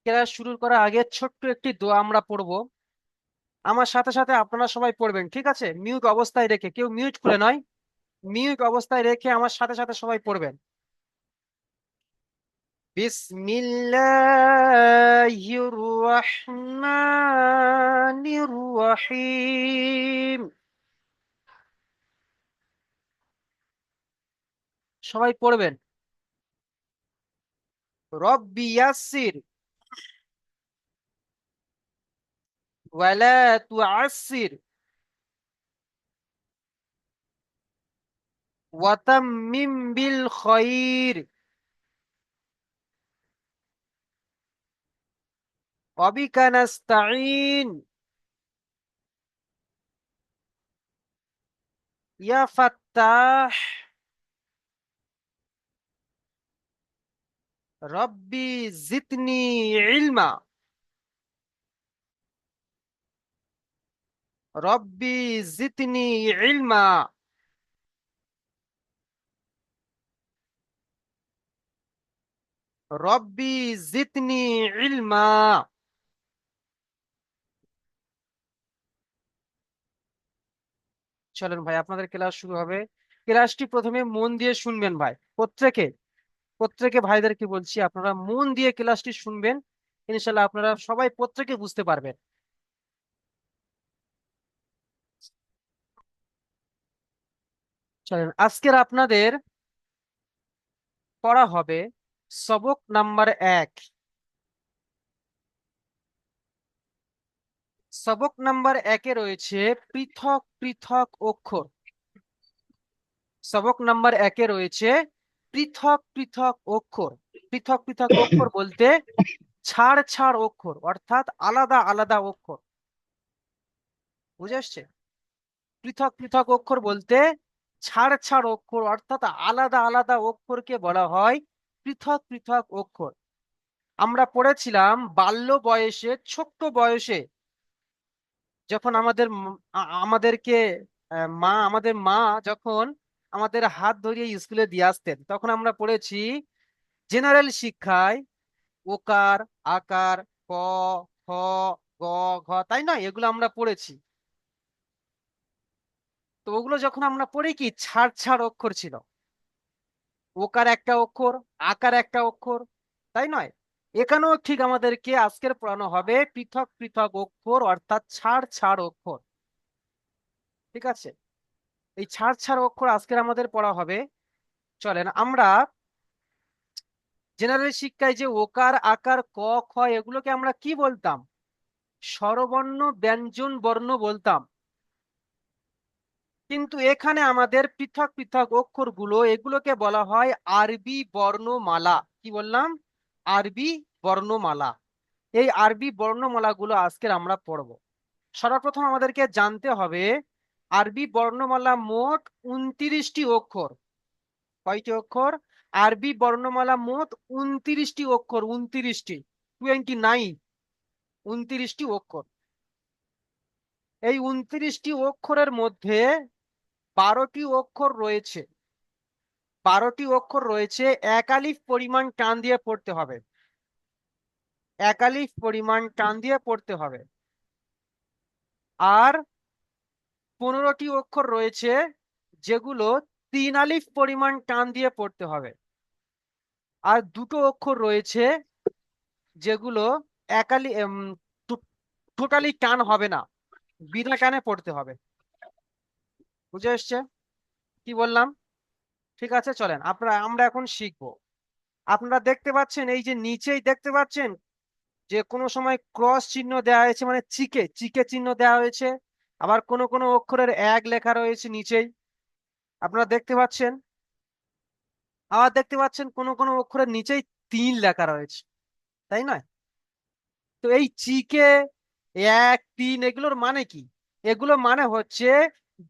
Class শুরু করার আগে ছোট্ট একটি দোয়া আমরা পড়বো। আমার সাথে সাথে আপনারা সবাই পড়বেন, ঠিক আছে? মিউট অবস্থায় রেখে, কেউ মিউট খুলে নয়, মিউট অবস্থায় রেখে আমার সাথে সাথে সবাই পড়বেন। বিসমিল্লাহির রহমানির রহিম। সবাই পড়বেন। রব্বি ইয়াসসির ওয়ালা তুআসসির ওয়াতাম্মিম বিল খায়র ওয়াবিকা নাস্তাঈন ইয়া ফাত্তাহ রব্বি জিদনি ইলমা। রব্বি জিদনি ইলমা। রব্বি জিদনি ইলমা। চলেন ভাই, আপনাদের ক্লাস শুরু হবে। ক্লাসটি প্রথমে মন দিয়ে শুনবেন ভাই, প্রত্যেকে প্রত্যেকে ভাইদেরকে বলছি, আপনারা মন দিয়ে ক্লাসটি শুনবেন। ইনশাল্লাহ আপনারা সবাই প্রত্যেকে বুঝতে পারবেন। চলেন, আজকের আপনাদের পড়া হবে সবক নাম্বার 1। সবক নাম্বার 1-এ রয়েছে পৃথক পৃথক অক্ষর। সবক নাম্বার 1-এ রয়েছে পৃথক পৃথক অক্ষর। পৃথক পৃথক অক্ষর বলতে ছাড় ছাড় অক্ষর, অর্থাৎ আলাদা আলাদা অক্ষর। বুঝে আসছে? পৃথক পৃথক অক্ষর বলতে ছাড় ছাড় অক্ষর, অর্থাৎ আলাদা আলাদা অক্ষরকে বলা হয় পৃথক পৃথক অক্ষর। আমরা পড়েছিলাম বাল্য বয়সে, ছোট্ট বয়সে, যখন আমাদেরকে আমাদের মা যখন আমাদের হাত ধরিয়ে স্কুলে দিয়ে আসতেন, তখন আমরা পড়েছি জেনারেল শিক্ষায় ওকার, আকার, ক, খ, গ, ঘ, তাই না? এগুলো আমরা পড়েছি। তো ওগুলো যখন আমরা পড়ি, কি ছাড় ছাড় অক্ষর ছিল। ওকার একটা অক্ষর, আকার একটা অক্ষর, তাই নয়? এখানেও ঠিক আমাদেরকে আজকের পড়ানো হবে পৃথক পৃথক অক্ষর, অর্থাৎ ছাড় ছাড় অক্ষর। ঠিক আছে? এই ছাড় ছাড় অক্ষর আজকের আমাদের পড়া হবে। চলেন আমরা জেনারেল শিক্ষায় যে ওকার, আকার, ক, খ, এগুলোকে আমরা কি বলতাম? স্বরবর্ণ, ব্যঞ্জন বর্ণ বলতাম। কিন্তু এখানে আমাদের পৃথক পৃথক অক্ষরগুলো, এগুলোকে বলা হয় আরবি বর্ণমালা। কি বললাম? আরবি বর্ণমালা। এই আরবি বর্ণমালাগুলো আজকের আমরা পড়ব। সর্বপ্রথম আমাদেরকে জানতে হবে আরবি বর্ণমালা মোট 29টি অক্ষর। কয়টি অক্ষর? আরবি বর্ণমালা মোট 29টি অক্ষর। 29টি, 29, 29টি অক্ষর। এই 29টি অক্ষরের মধ্যে 12টি অক্ষর রয়েছে, 12টি অক্ষর রয়েছে এক আলিফ পরিমাণ টান দিয়ে পড়তে হবে। এক আলিফ পরিমাণ টান দিয়ে পড়তে হবে। আর 15টি অক্ষর রয়েছে যেগুলো 3 আলিফ পরিমাণ টান দিয়ে পড়তে হবে। আর দুটো অক্ষর রয়েছে যেগুলো একালি টোটালি টান হবে না, বিনা টানে পড়তে হবে। বুঝে এসছে কি বললাম? ঠিক আছে, চলেন আমরা এখন শিখবো। আপনারা দেখতে পাচ্ছেন, এই যে নিচেই দেখতে পাচ্ছেন যে কোনো সময় ক্রস চিহ্ন দেওয়া হয়েছে, মানে চিকে চিকে চিহ্ন দেওয়া হয়েছে। আবার কোনো কোনো অক্ষরের এক লেখা রয়েছে নিচেই, আপনারা দেখতে পাচ্ছেন। আবার দেখতে পাচ্ছেন কোনো কোনো অক্ষরের নিচেই 3 লেখা রয়েছে, তাই নয়? তো এই চিকে, 1, 3 এগুলোর মানে কি? এগুলো মানে হচ্ছে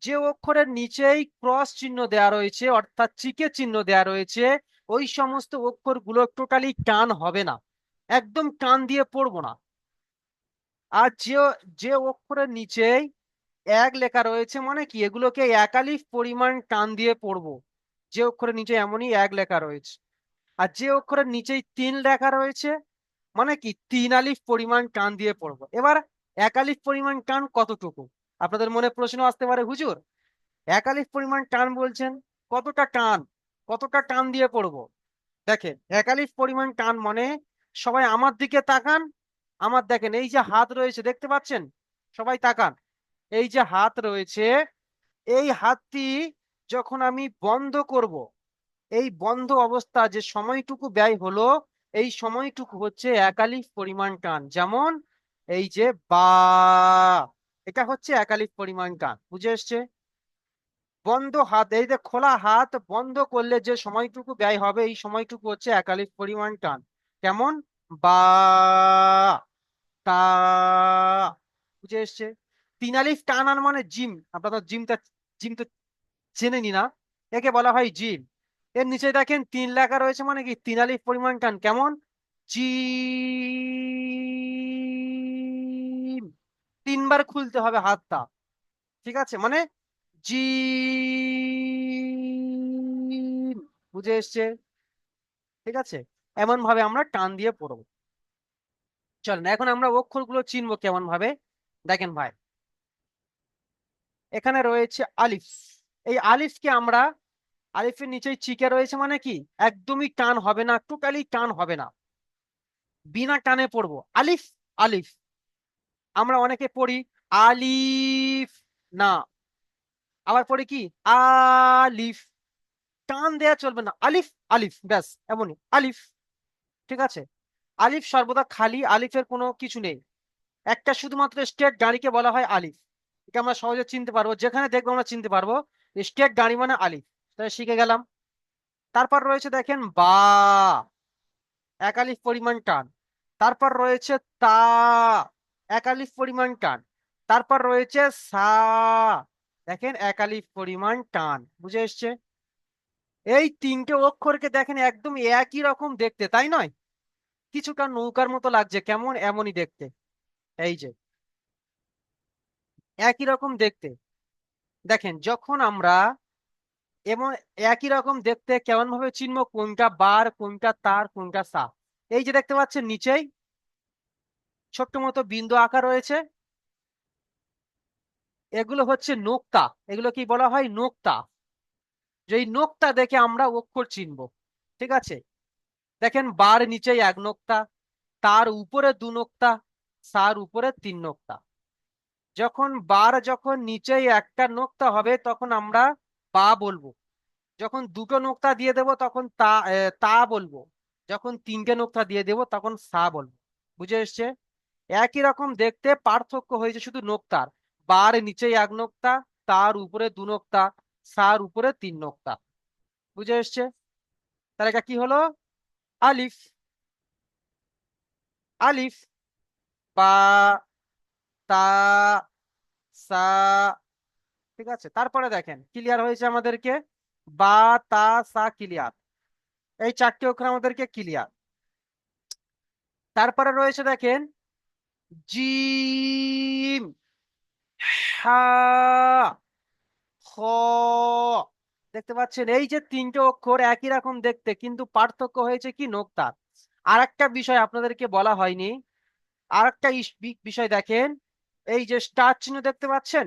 যে অক্ষরের নিচেই ক্রস চিহ্ন দেওয়া রয়েছে, অর্থাৎ চিকে চিহ্ন দেওয়া রয়েছে, ওই সমস্ত অক্ষরগুলো টোটালি টান হবে না, একদম টান দিয়ে পড়বো না। আর যে যে অক্ষরের নিচেই এক লেখা রয়েছে, মানে কি এগুলোকে একালিফ পরিমাণ টান দিয়ে পড়বো। যে অক্ষরের নিচে এমনই এক লেখা রয়েছে। আর যে অক্ষরের নিচেই 3 লেখা রয়েছে, মানে কি 3 আলিফ পরিমাণ টান দিয়ে পড়বো। এবার 1 আলিফ পরিমাণ টান কতটুকু? আপনাদের মনে প্রশ্ন আসতে পারে, হুজুর 1 আলিফ পরিমাণ টান বলছেন, কতটা টান, কতটা টান দিয়ে পড়বো? দেখেন 1 আলিফ পরিমাণ টান মানে, সবাই আমার দিকে তাকান। আমার দেখেন এই যে হাত রয়েছে দেখতে পাচ্ছেন, সবাই তাকান। এই যে হাত রয়েছে, এই হাতটি যখন আমি বন্ধ করব, এই বন্ধ অবস্থা যে সময়টুকু ব্যয় হলো, এই সময়টুকু হচ্ছে 1 আলিফ পরিমাণ টান। যেমন এই যে বা, এটা হচ্ছে 1 আলিফ পরিমাণ টান। বুঝে এসছে? বন্ধ হাত, এই যে খোলা হাত বন্ধ করলে যে সময়টুকু ব্যয় হবে, এই সময়টুকু হচ্ছে 1 আলিফ পরিমাণ টান। কেমন? বা, তা। বুঝে এসছে? 3 আলিফ টান আর মানে জিম। আপনারা জিমটা, জিম তো চেনেনি না, একে বলা হয় জিম। এর নিচে দেখেন 3 লেখা রয়েছে, মানে কি 3 আলিফ পরিমাণ টান। কেমন? জিম। 3 বার খুলতে হবে হাতটা, ঠিক আছে? মানে জিম। বুঝে এসছে? ঠিক আছে, এমন ভাবে আমরা টান দিয়ে পড়বো। চলেন এখন আমরা অক্ষরগুলো চিনবো কেমন ভাবে। দেখেন ভাই, এখানে রয়েছে আলিফ। এই আলিফকে আমরা, আলিফের নিচে চিকে রয়েছে, মানে কি একদমই টান হবে না, টোটালি টান হবে না, বিনা টানে পড়বো আলিফ। আলিফ আমরা অনেকে পড়ি আলিফ, না, আবার পড়ি কি আলিফ, টান দেয়া চলবে না, আলিফ আলিফ ব্যাস, এমনই আলিফ। ঠিক আছে, আলিফ সর্বদা খালি, আলিফের কোনো কিছু নেই। একটা শুধুমাত্র স্টেট গাড়িকে বলা হয় আলিফ। এটা আমরা সহজে চিনতে পারবো, যেখানে দেখবো আমরা চিনতে পারবো স্টেট গাড়ি মানে আলিফ। তাহলে শিখে গেলাম। তারপর রয়েছে দেখেন বা, 1 আলিফ পরিমাণ টান। তারপর রয়েছে তা, 1 আলিফ পরিমাণ টান। তারপর রয়েছে সা, দেখেন 1 আলিফ পরিমাণ টান। বুঝে এসছে? এই তিনটে অক্ষরকে দেখেন একদম একই রকম দেখতে, তাই নয়? কিছুটা নৌকার মতো লাগছে, কেমন এমনই দেখতে। এই যে একই রকম দেখতে। দেখেন যখন আমরা এমন একই রকম দেখতে, কেমন ভাবে চিনবো কোনটা বার, কোনটা তার, কোনটা সা? এই যে দেখতে পাচ্ছেন নিচেই ছোট্ট মতো বিন্দু আঁকা রয়েছে, এগুলো হচ্ছে নোক্তা। এগুলো কি বলা হয়? নোক্তা। যে এই নোক্তা দেখে আমরা অক্ষর চিনবো। ঠিক আছে, দেখেন বার নিচেই 1 নোক্তা, তার উপরে 2 নোক্তা, সার উপরে 3 নোক্তা। যখন বার, যখন নিচেই একটা নোক্তা হবে তখন আমরা বা বলবো। যখন 2টো নোক্তা দিয়ে দেব তখন তা বলবো। যখন 3টে নোক্তা দিয়ে দেব তখন সা বলবো। বুঝে এসছে? একই রকম দেখতে, পার্থক্য হয়েছে শুধু নোক্তার। বার নিচেই 1 নোক্তা, তার উপরে 2 নোক্তা, সার উপরে 3 নোক্তা। বুঝে এসছে? তাহলে এটা কি হলো? আলিফ। আলিফ, বা, তা, সা। ঠিক আছে, তারপরে দেখেন ক্লিয়ার হয়েছে আমাদেরকে, বা, তা, সা ক্লিয়ার। এই 4টে অক্ষর আমাদেরকে ক্লিয়ার। তারপরে রয়েছে দেখেন জিম, হা, খ। দেখতে পাচ্ছেন এই যে 3টে অক্ষর একই রকম দেখতে, কিন্তু পার্থক্য হয়েছে কি নোক্তার। আর একটা বিষয় আপনাদেরকে বলা হয়নি, আর একটা বিষয় দেখেন, এই যে স্টার চিহ্ন দেখতে পাচ্ছেন,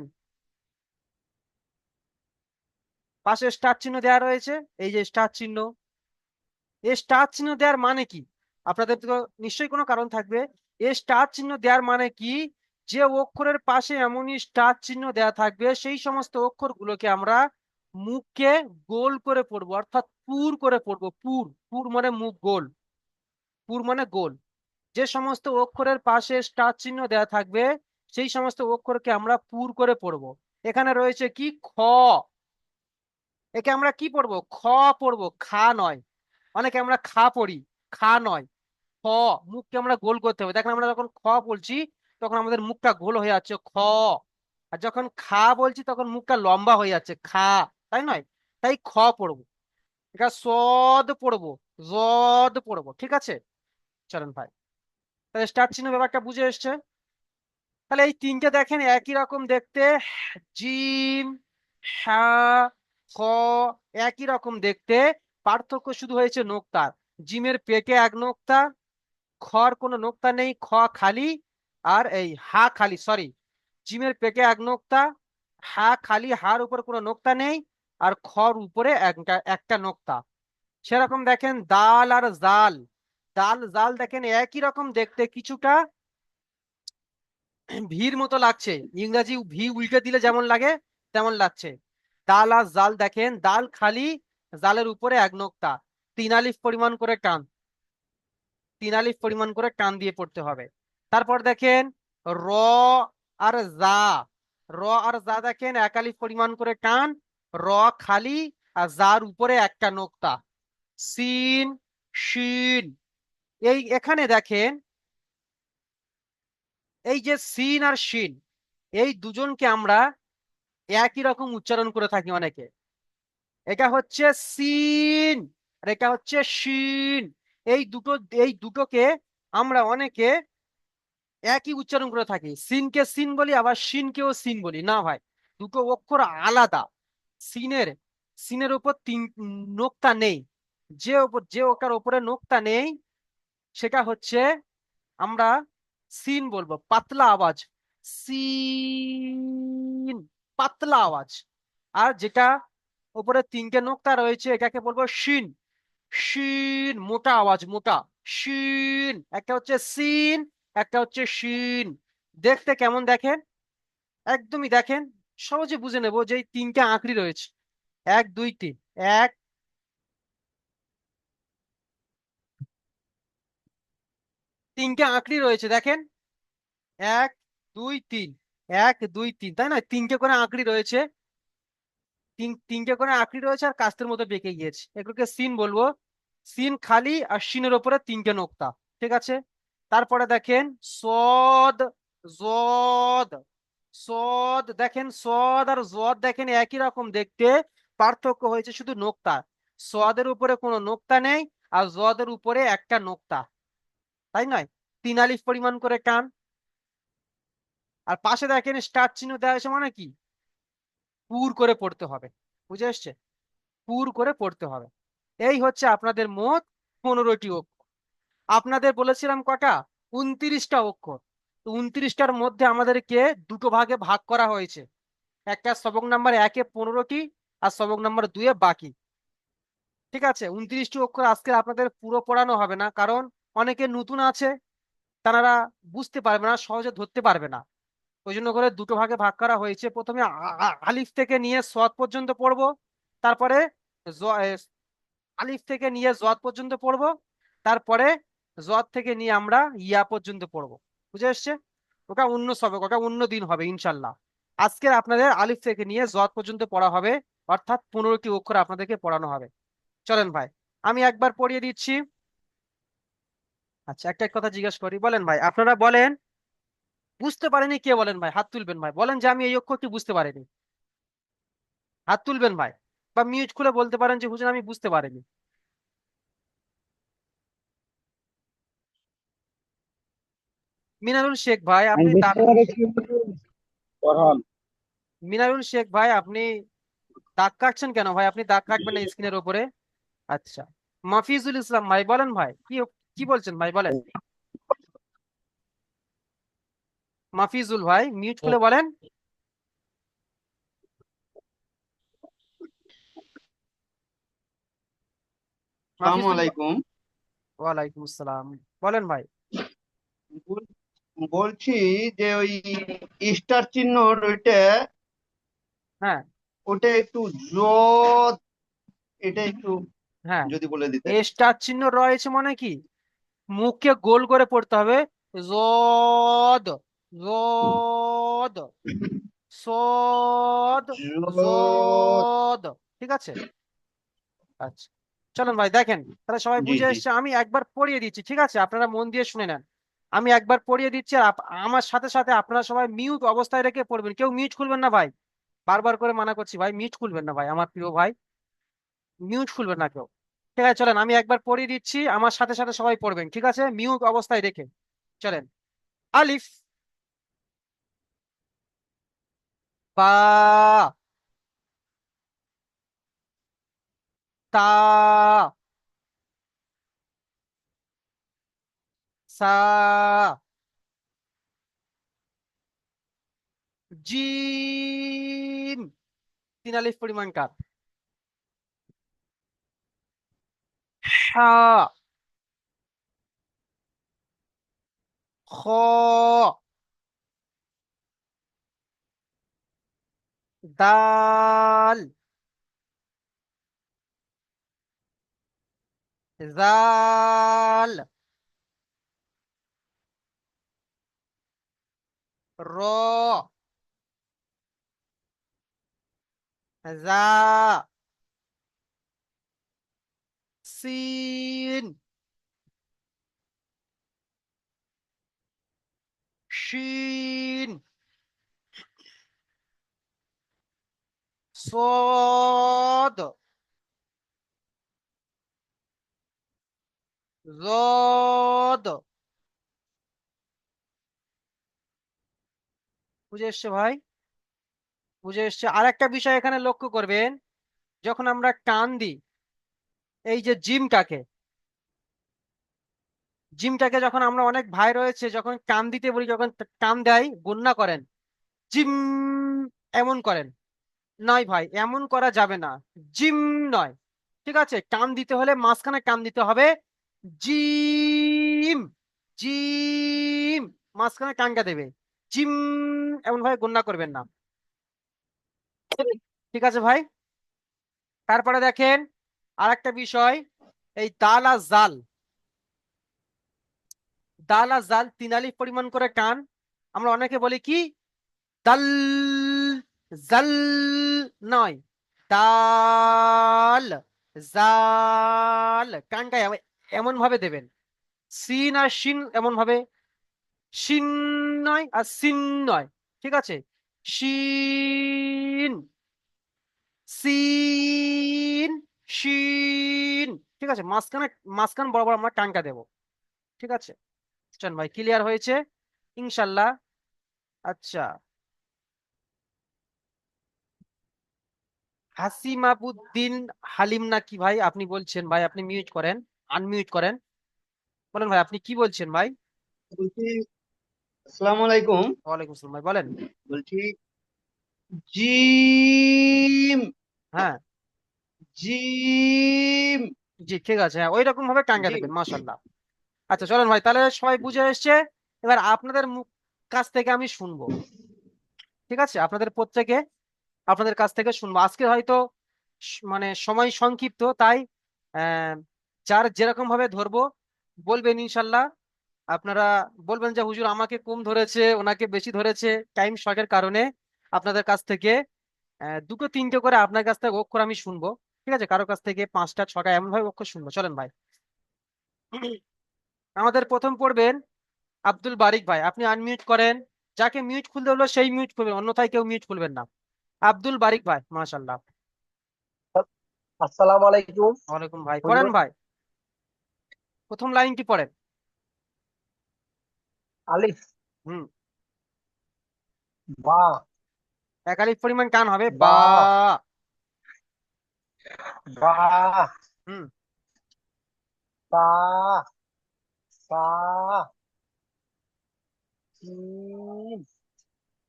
পাশে স্টার চিহ্ন দেওয়া রয়েছে, এই যে স্টার চিহ্ন। এই স্টার চিহ্ন দেওয়ার মানে কি? আপনাদের তো নিশ্চয়ই কোনো কারণ থাকবে। এই স্টার চিহ্ন দেওয়ার মানে কি? যে অক্ষরের পাশে এমনই স্টার চিহ্ন দেওয়া থাকবে, সেই সমস্ত অক্ষরগুলোকে আমরা মুখকে গোল করে পড়বো, অর্থাৎ পুর করে পড়বো। পুর, পুর মানে মুখ গোল, পুর মানে গোল। যে সমস্ত অক্ষরের পাশে স্টার চিহ্ন দেওয়া থাকবে, সেই সমস্ত অক্ষরকে আমরা পুর করে পড়বো। এখানে রয়েছে কি খ, একে আমরা কি পড়বো? খ পড়বো, খা নয়। অনেকে আমরা খা পড়ি, খা নয়, খ। মুখকে আমরা গোল করতে হবে। দেখেন আমরা যখন খ বলছি তখন আমাদের মুখটা গোল হয়ে যাচ্ছে, খ। আর যখন খা বলছি তখন মুখটা লম্বা হয়ে যাচ্ছে, খা। তাই নয়? তাই খ পড়বো। এটা সদ পড়বো, জদ পড়বো। ঠিক আছে, চলেন ভাই, তাহলে স্টার্ট চিহ্ন ব্যাপারটা বুঝে এসছে। তাহলে এই তিনটে দেখেন একই রকম দেখতে, জিম, হা, খ, একই রকম দেখতে, পার্থক্য শুধু হয়েছে নোক্তার। জিমের পেটে 1 নোক্তা, খর কোনো নোক্তা নেই, খ খালি, আর এই হা খালি, সরি, জিমের পেটে এক নোক্তা, হা খালি, হার উপর কোনো নোক্তা নেই, আর খর উপরে একটা একটা নোক্তা। সেরকম দেখেন দাল আর জাল, দাল জাল দেখেন একই রকম দেখতে, কিছুটা ভির মতো লাগছে, ইংরাজি ভি উল্টে দিলে যেমন লাগে তেমন লাগছে। দাল আর জাল দেখেন, দাল খালি, জালের উপরে এক নোক্তা, 3 আলিফ পরিমাণ করে টান, 3 আলিফ পরিমাণ করে টান দিয়ে পড়তে হবে। তারপর দেখেন র আর জা, র আর জা দেখেন 1 আলিফ পরিমাণ করে টান, র খালি, আর জার উপরে একটা নোক্তা, সিন, শিন। এই এখানে দেখেন এই যে সিন আর শিন, এই দুজনকে আমরা একই রকম উচ্চারণ করে থাকি অনেকে। এটা হচ্ছে সিন, আর এটা হচ্ছে শিন। এই দুটো, এই দুটোকে আমরা অনেকে একই উচ্চারণ করে থাকি, সিনকে সিন বলি, আবার শিনকেও সিন বলি না ভাই, দুটো অক্ষর আলাদা। সিনের, সিনের উপর নোক্তা নেই, যে ওটার উপরে নোক্তা নেই সেটা হচ্ছে আমরা সিন বলবো, পাতলা আওয়াজ, সিন, পাতলা আওয়াজ। আর যেটা উপরে 3টে নোক্তা রয়েছে এটাকে বলবো শিন, শিন, মোটা আওয়াজ, মোটা, শিন। একটা হচ্ছে সিন, একটা হচ্ছে শিন। দেখতে কেমন দেখেন, একদমই দেখেন সহজে বুঝে নেবো যে এই 3টে আঁকড়ি রয়েছে, 1 2 3, এক, 3টে আঁকড়ি রয়েছে দেখেন, 1 2 3, 1 2 3, তাই না, 3টে করে আঁকড়ি রয়েছে, 3টে করে আঁকড়ি রয়েছে, আর কাস্তের মতো বেঁকে গিয়েছে, এগুলোকে সিন বলবো। সিন খালি, আর সিনের ওপরে 3টে নোক্তা। ঠিক আছে, তারপরে দেখেন সদ, জদ, সদ দেখেন, সদ আর জদ দেখেন একই রকম দেখতে, পার্থক্য হয়েছে শুধু নোক্তা, সদের উপরে কোনো নোক্তা নেই, আর জদের উপরে একটা নোক্তা, তাই নয়, 3 আলিফ পরিমাণ করে টান। আর পাশে দেখেন স্টার চিহ্ন দেওয়া হয়েছে, মানে কি, পুর করে পড়তে হবে, বুঝে এসছে, পুর করে পড়তে হবে। এই হচ্ছে আপনাদের মোট 15টি অক্ষর। আপনাদের বলেছিলাম কটা, 29টা অক্ষর। তো 29টার মধ্যে আমাদেরকে দুটো ভাগে ভাগ করা হয়েছে, একটা সবক নাম্বার 1-এ 15টি, আর সবক নাম্বার 2-এ বাকি। ঠিক আছে, 29টি অক্ষর আজকে আপনাদের পুরো পড়ানো হবে না, কারণ অনেকে নতুন আছে, তারা বুঝতে পারবে না, সহজে ধরতে পারবে না। ওই জন্য করে দুটো ভাগে ভাগ করা হয়েছে। প্রথমে আলিফ থেকে নিয়ে সদ পর্যন্ত পড়বো, তারপরে আলিফ থেকে নিয়ে জদ পর্যন্ত পড়বো, তারপরে জদ থেকে নিয়ে আমরা ইয়া পর্যন্ত পড়বো। বুঝে এসছে, ওটা অন্য সবক, ওটা অন্য দিন হবে ইনশাল্লাহ। আজকে আপনাদের আলিফ থেকে নিয়ে জদ পর্যন্ত পড়া হবে, অর্থাৎ 15টি অক্ষর আপনাদেরকে পড়ানো হবে। চলেন ভাই, আমি একবার পড়িয়ে দিচ্ছি। আচ্ছা, একটা কথা জিজ্ঞেস করি, বলেন ভাই আপনারা বলেন, বুঝতে পারেনি কে, বলেন ভাই, হাত তুলবেন ভাই, বলেন যে আমি এই অক্ষরটি বুঝতে পারিনি, হাত তুলবেন ভাই, বা মিউট খুলে বলতে পারেন যে হুজুর আমি বুঝতে পারিনি। মিনারুল শেখ ভাই আমি আপনি বুঝতে পেরেছি পরন। মিনারুল শেখ ভাই আপনি দাগ কাটছেন কেন ভাই, আপনি দাগ কাটবেন না স্ক্রিনের উপরে। আচ্ছা, মাফিজুল ইসলাম ভাই বলেন ভাই, কি কি বলছেন ভাই বলেন, মাফিজুল ভাই মিউট খুলে বলেন। আসসালামু মাফিজুল আলাইকুম। ওয়ালাইকুম আসসালাম, বলেন ভাই। বল- বলছি যে ওই স্টার চিহ্ন ওইটা, হ্যাঁ, ওটা একটু জোর, এটা একটু হ্যাঁ, যদি বলে দিতেন। স্টার চিহ্ন রয়েছে মানে কি, মুখকে গোল করে পড়তে হবে, জদ, জদ, সদ, জোর। জদ। ঠিক আছে, আচ্ছা, চলুন ভাই দেখেন, তাহলে সবাই জি বুঝে জি। এসছে, আমি একবার পড়িয়ে দিচ্ছি, ঠিক আছে, আপনারা মন দিয়ে শুনে নেন। আমি একবার পড়িয়ে দিচ্ছি, আর আমার সাথে সাথে আপনারা সবাই মিউট অবস্থায় রেখে পড়বেন, কেউ মিউট খুলবেন না ভাই, বারবার করে মানা করছি ভাই, মিউট খুলবেন না ভাই, আমার প্রিয় ভাই, মিউট খুলবেন না কেউ। ঠিক আছে, চলেন আমি একবার পড়িয়ে দিচ্ছি, আমার সাথে সাথে সবাই পড়বেন, ঠিক আছে, মিউট অবস্থায় রেখে। চলেন, আলিফ, বা, তা, সা, জিম, 3 আলিফ পরিমাণ কার, হা, খ, দাল, জাল, র, জা, সিন, শিন, صاد، ضاد। বুঝে এসছে ভাই? বুঝে এসছে। আর একটা বিষয় এখানে লক্ষ্য করবেন, যখন আমরা টান দিই, এই যে জিমটাকে যখন আমরা, অনেক ভাই রয়েছে যখন টান দিতে বলি, যখন টান দেয় গুণনা করেন, জিম এমন করেন। নয় ভাই, এমন করা যাবে না। জিম নয়, ঠিক আছে? টান দিতে হলে মাঝখানে টান দিতে হবে, জিম, জিম, মাঝখানে টানটা দেবে, জিম, এমন ভাবে গণনা করবেন না। ঠিক আছে ভাই? তারপরে দেখেন আর একটা বিষয়, এই দাল আর জাল, দাল আর জাল 3 আলিফ পরিমাণ করে টান। আমরা অনেকে বলি কি, দাল, জাল, নয়, দাল, জাল, কানটা এমন ভাবে দেবেন। সিন আর শিন এমন ভাবে, শিন নয় আর সিন নয়, ঠিক আছে? শিন, সিন, শিন, ঠিক আছে? মাঝখান বরাবর আমরা টানটা দেবো, ঠিক আছে? চল ভাই, ক্লিয়ার হয়েছে ইনশাল্লাহ? আচ্ছা, হাসিমাবুদ্দিন হালিম না কি ভাই আপনি বলছেন? ভাই আপনি মিউট করেন, আনমিউট করেন, বলেন ভাই আপনি কি বলছেন ভাই? বলছি আসসালামু আলাইকুম। ওয়ালাইকুম আসসালাম ভাই, বলেন। বলছি জিম, হ্যাঁ, জিম, জি ঠিক আছে, হ্যাঁ ওই রকম ভাবে টাঙ্গা জিম। দেবেন, মাশাল্লাহ। আচ্ছা চলেন ভাই, তাহলে সবাই বুঝে এসছে। এবার আপনাদের কাছ থেকে আমি শুনবো, ঠিক আছে? আপনাদের প্রত্যেকে, আপনাদের কাছ থেকে শুনবো। আজকে হয়তো মানে সময় সংক্ষিপ্ত, তাই আহ, যার যেরকম ভাবে ধরবো বলবেন ইনশাল্লাহ। আপনারা বলবেন যে হুজুর আমাকে কম ধরেছে, ওনাকে বেশি ধরেছে, টাইম শর্টের কারণে। আপনাদের কাছ থেকে দুটো তিনটে করে আপনার কাছ থেকে অক্ষর আমি শুনবো, ঠিক আছে? কারো কাছ থেকে 5টা 6টা এমন ভাবে অক্ষর শুনবো। চলেন ভাই। আমাদের প্রথম পড়বেন আব্দুল বারিক ভাই, আপনি আনমিউট করেন। যাকে মিউট খুলতে হলো সেই মিউট খুলবেন, অন্যথায় কেউ মিউট খুলবেন না। আব্দুল বারিক ভাই, মাশাল্লাহ। আসসালামু আলাইকুম ওয়ালাইকুম ভাই, পড়েন হুজুর। ভাই, প্রথম লাইনটি পড়েন। আলিফ, হুম, বা, 1 আলিফ পরিমাণ টান হবে, বা। বা, বা, হুম, সা, সা, জিম,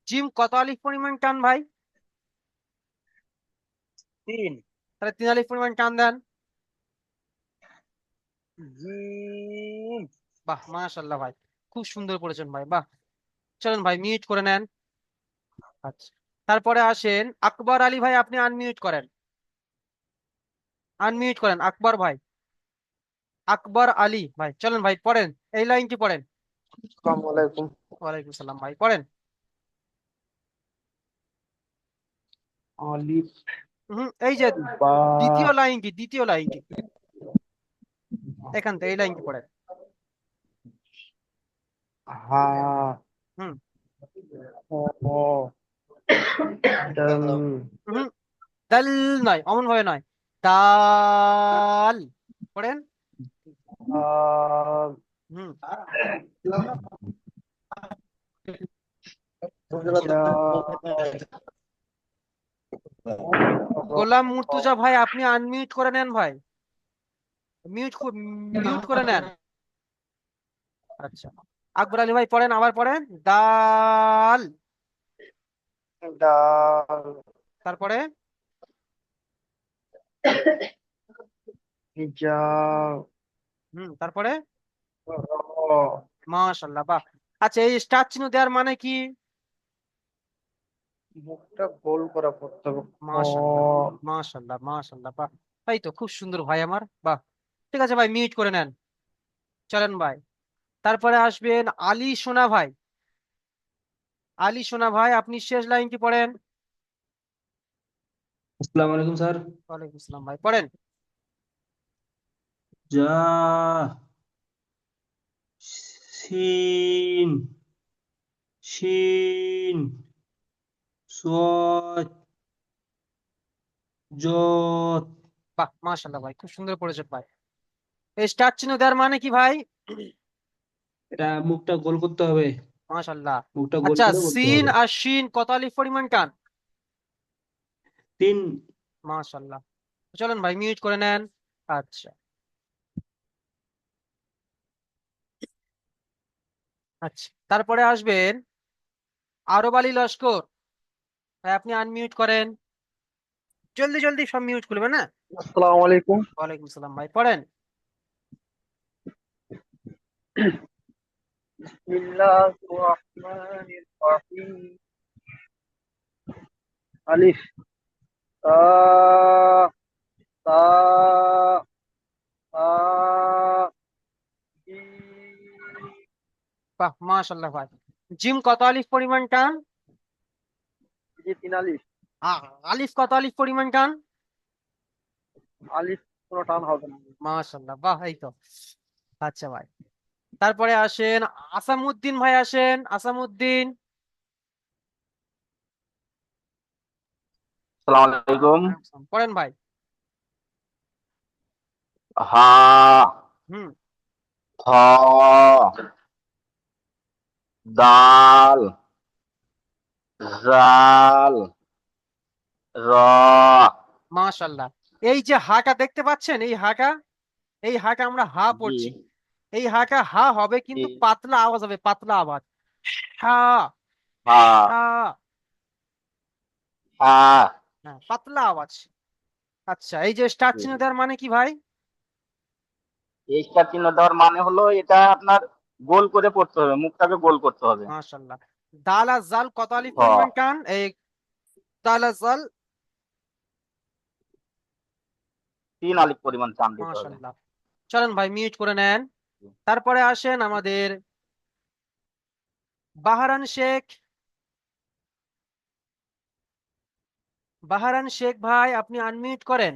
জিম কত আলিফ পরিমাণ টান ভাই? তিন, তাহলে 3 আলিফ পরিমাণ টান দেন। জিম। বাহ, মাশাল্লাহ ভাই, খুব সুন্দর পড়েছেন ভাই, বাহ। চলেন ভাই, মিউট করে নেন। আচ্ছা, তারপরে আসেন আকবর আলী ভাই, আপনি আনমিউট করেন, আনমিউট করেন আকবর ভাই, আকবর আলী ভাই। চলেন ভাই পড়েন, এই লাইনটি পড়েন। আসসালামু আলাইকুম। ওয়ালাইকুম সালাম ভাই, পড়েন। আলিফ, এই যে বা, দ্বিতীয় লাইনটি এখান থেকে এই লাইনটি পড়েন। হা, হুম, হ, দাল, হুম, দাল নয়, অমন ভাবে নয়, দাল, পড়েন। আ, হুম, জা, গোলাম মুর্তুজা ভাই, আপনি আনমিউট করে নেন ভাই, মিউট মিউট করে নেন। আচ্ছা, আকবর আলী ভাই পড়েন, আবার পড়েন। দাল, ডাল, তারপরে যা, তারপরে র, মাশাল্লাহ, বাহ। আচ্ছা, এই স্টার চিহ্ন দেওয়ার মানে কি? মুখটা গোল করা পড়তে হবে। খ, মাশাল্লাহ, মাশাল্লাহ, মাশাল্লাহ, বাহ। তাই তো, খুব সুন্দর ভাই আমার, বাহ। ঠিক আছে ভাই, মিউট করে নেন। চলেন ভাই, তারপরে আসবেন আলী সোনা ভাই। আলী সোনা ভাই, আপনি শেষ লাইনটি পড়েন। আসসালামু আলাইকুম স্যার। ওয়ালাইকুম আসসালাম ভাই, পড়েন। যা, সিন, শিন, সদ, জত। বাহ, মাশাল্লাহ ভাই, খুব সুন্দর পড়েছেন ভাই। এই স্টার চিহ্ন দেওয়ার মানে কি ভাই? এটা মুখটা গোল করতে হবে। মাশাল্লাহ। মুখটা গোল আচ্ছা, করে করতে সিন হবে। আর শিন কত আলিফ পরিমাণ টান? 3। মাশাল্লাহ। চলেন ভাই, মিউট করে নেন। আচ্ছা, আচ্ছা, তারপরে আসবেন আরব আলী লস্কর ভাই, আপনি আনমিউট করেন। জলদি জলদি সব মিউট করবেন না। আসসালামু আলাইকুম। ওয়ালাইকুম সালাম ভাই, পড়েন। বিসমিল্লাহির রহমানির রহিম। আলিফ, তা, তা, তা, জিম, বাহ, মাশাল্লাহ ভাই। জিম কত আলিফ পরিমাণ টান? জি 3 আলিফ। আলিফ কত আলিফ পরিমাণ টান? আলিফ কোনো টান হবে না। মাশাল্লাহ, বাহ, এই তো। আচ্ছা ভাই, তারপরে আসেন আসামউদ্দিন ভাই, আসেন আসামউদ্দিন। সালাম আলাইকুম। পড়েন ভাই। হা, হুম খ, দাল, জাল, র। মাশাল্লাহ। এই যে হাটা দেখতে পাচ্ছেন, এই হাটা, এই হাটা আমরা হা জি, পড়ছি। এই হাটা হা হবে, জি। কিন্তু পাতলা আওয়াজ হবে, পাতলা আওয়াজ। হা, হা, হা। হা। হ্যাঁ, পাতলা আওয়াজ। আচ্ছা, এই যে স্টার জি, চিহ্ন জি। দেওয়ার মানে কি ভাই? এই স্টার চিহ্ন দেওয়ার মানে হলো এটা আপনার গোল করে পড়তে হবে, মুখটাকে গোল করতে হবে। মাশাল্লাহ। দাল আর জাল কত আলিফ খ, পরিমাণ টান? এই দাল আর জাল। 3 আলিফ পরিমাণ টান দিতে হবে। মাশাল্লাহ। চলেন ভাই, মিউট করে নেন। তারপরে আসেন আমাদের বাহারান শেখ। বাহারান শেখ ভাই, আপনি আনমিউট করেন।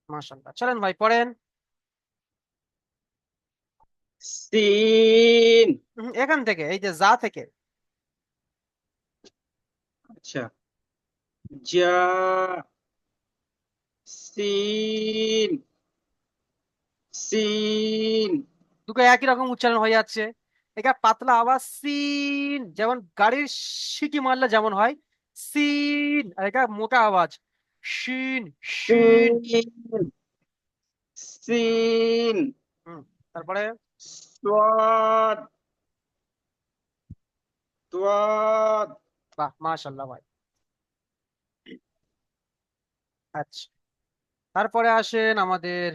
মাশাল্লাহ, চলেন ভাই, পড়েন। সিন। এখান থেকে, এই যে যা থেকে। আচ্ছা, যা, সিন, সিন। দুটো একই রকম উচ্চারণ হয়ে যাচ্ছে। এটা পাতলা আওয়াজ সিন, যেমন গাড়ির সিটি মারলে যেমন হয় সিন, আর এটা মোটা আওয়াজ শিন, শিন। সিন, সিন, হুম তারপরে সদ, দোয়াদ। বাহ, মাশাল্লাহ ভাই। আচ্ছা, তারপরে আসেন আমাদের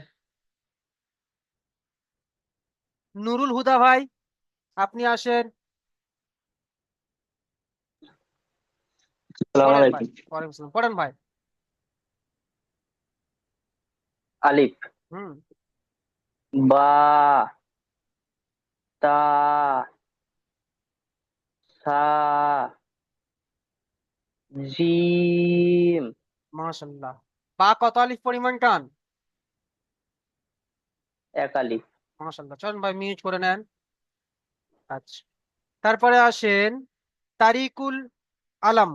নুরুল হুদা ভাই, আপনি আসেন। আসসালামু পড়েন ভাই। আলাইকুম। ওয়ালাইকুম আসসালাম, পড়েন ভাই। আলিফ, হুম বা, তা, সা, জিম, মাশাল্লাহ। বা কত আলিফ পরিমাণ টান? 1 আলিফ। মাশাল্লাহ, চলেন ভাই, মিউট করে নেন। আচ্ছা, তারপরে আসেন তারিকুল আলম।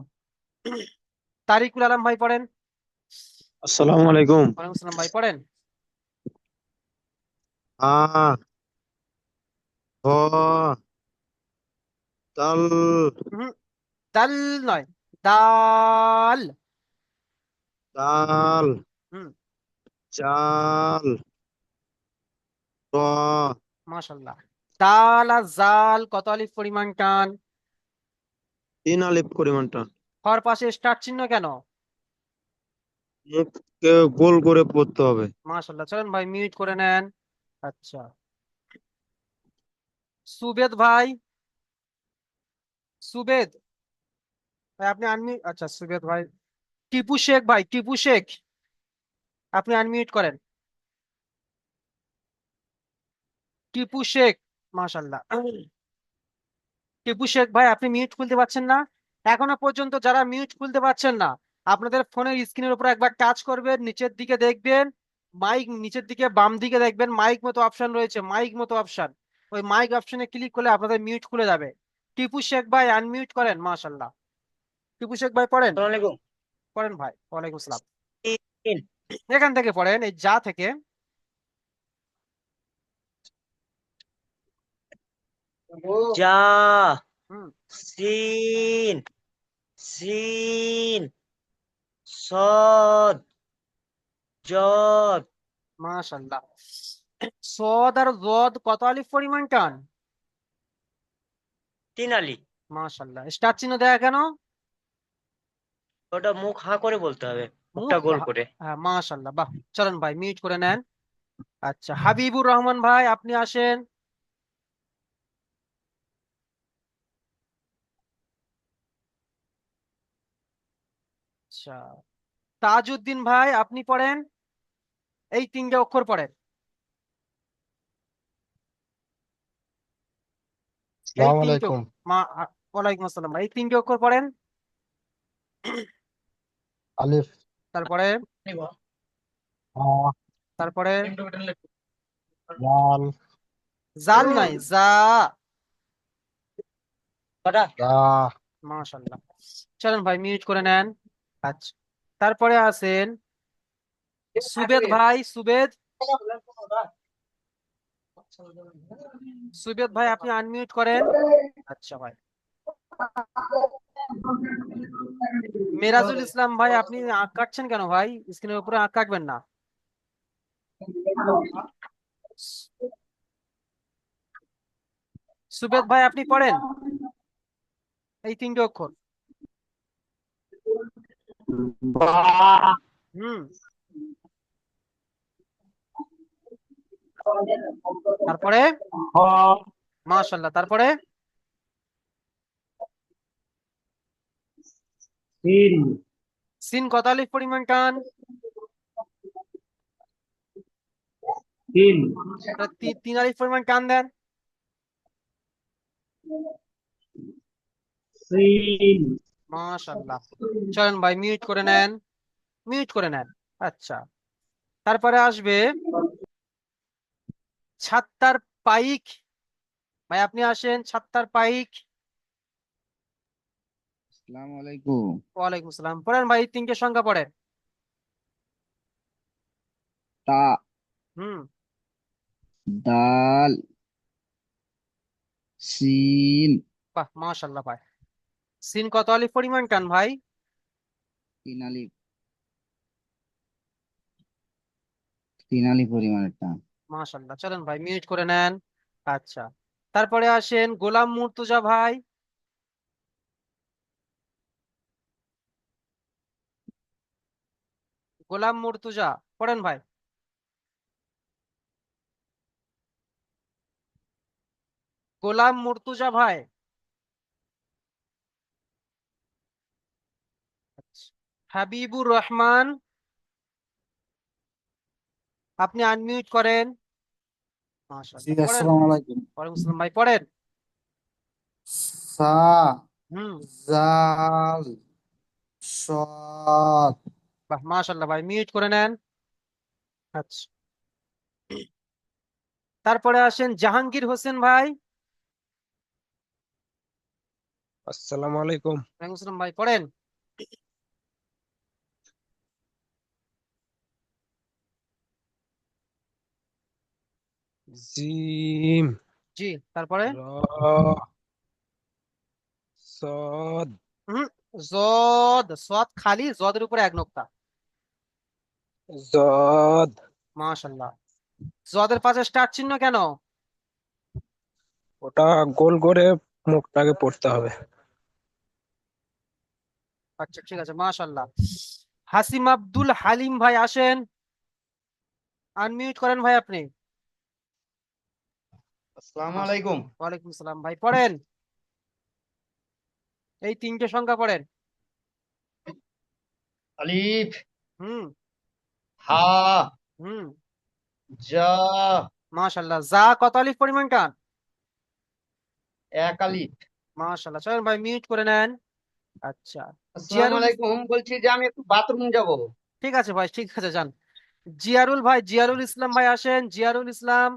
তারিকুল আলম ভাই, পড়েন। আসসালামু আলাইকুম। ওয়ালাইকুম আসসালাম ভাই, পড়েন। আ, হ, তাল, হুম দাল নয়, দাল। তাল, হুম চাল, র মাশাল্লাহ। দাল আর জাল কত আলিফ পরিমাণ টান? 3 আলিফ পরিমাণ টান। হর পাশে স্টার চিহ্ন কেন? মুখকে গোল করে পড়তে হবে। মাশাল্লাহ, চলেন ভাই মিউট করে নেন। আচ্ছা, সুবেদ ভাই, সুবেদ ভাই আপনি আনমিউট, আচ্ছা সুবেদ ভাই। টিপু শেখ ভাই, টিপু শেখ আপনি আনমিউট করেন। টিপু শেখ, মাশাল্লাহ। টিপু শেখ ভাই আপনি মিউট খুলতে পারছেন না? এখনো পর্যন্ত যারা মিউট খুলতে পারছেন না, আপনাদের ফোনের স্ক্রিনের উপর একবার টাচ করবেন, নিচের দিকে দেখবেন, মাইক নিচের দিকে বাম দিকে দেখবেন মাইক মতো অপশন রয়েছে, মাইক মতো অপশন, ওই মাইক অপশনে ক্লিক করলে আপনাদের মিউট খুলে যাবে। টিপু শেখ ভাই আনমিউট করেন, মাশাল্লাহ। টিপু শেখ ভাই পড়েন, আসসালামু পড়েন ভাই। ওয়ালাইকুম আসসালাম। আলাইকুম। এখান থেকে পড়েন, এই যা থেকে। যা, হুম, সিন, সিন, সদ, জদ, মাশাল্লাহ। সদ আর জদ কত আলিফ পরিমাণ টান? 3 আলিফ। মাশাল্লাহ, স্টার চিহ্ন দেয়া কেন? ওটা মুখ হা করে বলতে হবে, মুখটা মুখ গোল করে। হ্যাঁ, মাশাল্লাহ, বাহ। চলেন ভাই মিউট করে নেন। আচ্ছা, হাবিবুর রহমান ভাই আপনি আসেন। আচ্ছা, তাজউদ্দিন ভাই আপনি পড়েন, এই তিনটে অক্ষর পড়েন। এই আসসালামু তিনটে আলাইকুম। ওয়ালাইকুম আসসালাম ভাই, এই তিনটে অক্ষর পড়েন। আলিফ, তারপরে, হা, তারপরে লাল, জাল নাই, যা। কটা? দা, মাশাল্লাহ, চলেন ভাই মিউট করে নেন। আচ্ছা, তারপরে আছেন সুবেদ ভাই, সুবেদ, সুবেদ ভাই আপনি আনমিউট করেন। আচ্ছা ভাই, মেরাজুল ইসলাম ভাই আপনি আঁক কাটছেন কেন ভাই? স্ক্রিনের উপরে আঁক কাটবেন না। সুবেদ ভাই আপনি পড়েন, এই তিনটে অক্ষর। বা, হুম, তারপরে হ, মাশাল্লাহ, তারপরে সিন, সিন কত আলিফ পরিমাণ টান? সিন, তিন আলিফ পরিমাণ টান দেন। সিন, মাশাল্লাহ, চলেন ভাই মিউট করে নেন, মিউট করে নেন। আচ্ছা, তারপরে আসবে ছাত্তার পাইক ভাই আপনি আসেন, ছাত্তার পাইক। আসসালামু আলাইকুম। ওয়ালাইকুম আসসালাম, পড়েন ভাই, তিনটে সংখ্যা পড়েন। তা, হুম, দাল, সিন, বাহ মাশাল্লাহ ভাই। সিন কত আলিফ পরিমাণ টান ভাই? 3 আলিফ, 3 আলিফ পরিমাণের টান। মাশাল্লাহ, চলেন ভাই মিউট করে নেন। আচ্ছা, তারপরে আসেন গোলাম মুর্তুজা ভাই। গোলাম মুর্তুজা পড়েন ভাই। গোলাম মুর্তুজা ভাই। আচ্ছা, হাবিবুর রহমান আপনি আনমিউট করেন। জি মাশাআল্লাহ, পড়েন। আসসালামু আলাইকুম। ওয়ালাইকুম আসসালাম ভাই, পড়েন। সা, হুম, জাল, সদ, বাহ মাশাআল্লাহ ভাই, মিউট করে নেন। আচ্ছা, তারপরে আসেন জাহাঙ্গীর হোসেন ভাই। আসসালামু আলাইকুম। ওয়ালাইকুম আসসালাম ভাই, পড়েন। জিম, জি, তারপরে র, সদ, হুম, জদ, সদ খালি, জদের উপরে এক নোক্তা। জদ, মাশাআল্লাহ, জদের পাশে স্টার চিহ্ন কেন? ওটা গোল করে মুখটাকে পড়তে হবে। আচ্ছা ঠিক আছে, মাশাল্লাহ। হাসিম আব্দুল হালিম ভাই আসেন, আনমিউট করেন ভাই আপনি। আসসালামু আলাইকুম। ওয়ালাইকুম সালাম ভাই, পড়েন এই তিনটে সংখ্যা পড়েন। আলিফ, হুম হা, হুম যা, মাশাল্লাহ। যা কত আলিফ পরিমাণ টান? এক আলিফ। মাশাল্লাহ, চলেন ভাই মিউট করে নেন। আচ্ছা, আসসালামু জিয়ারুল আলাইকুম, বলছি যে আমি একটু বাথরুম যাব। ঠিক আছে ভাই, ঠিক আছে যান। জিয়ারুল ভাই, জিয়ারুল ইসলাম ভাই আসেন, জিয়ারুল ইসলাম।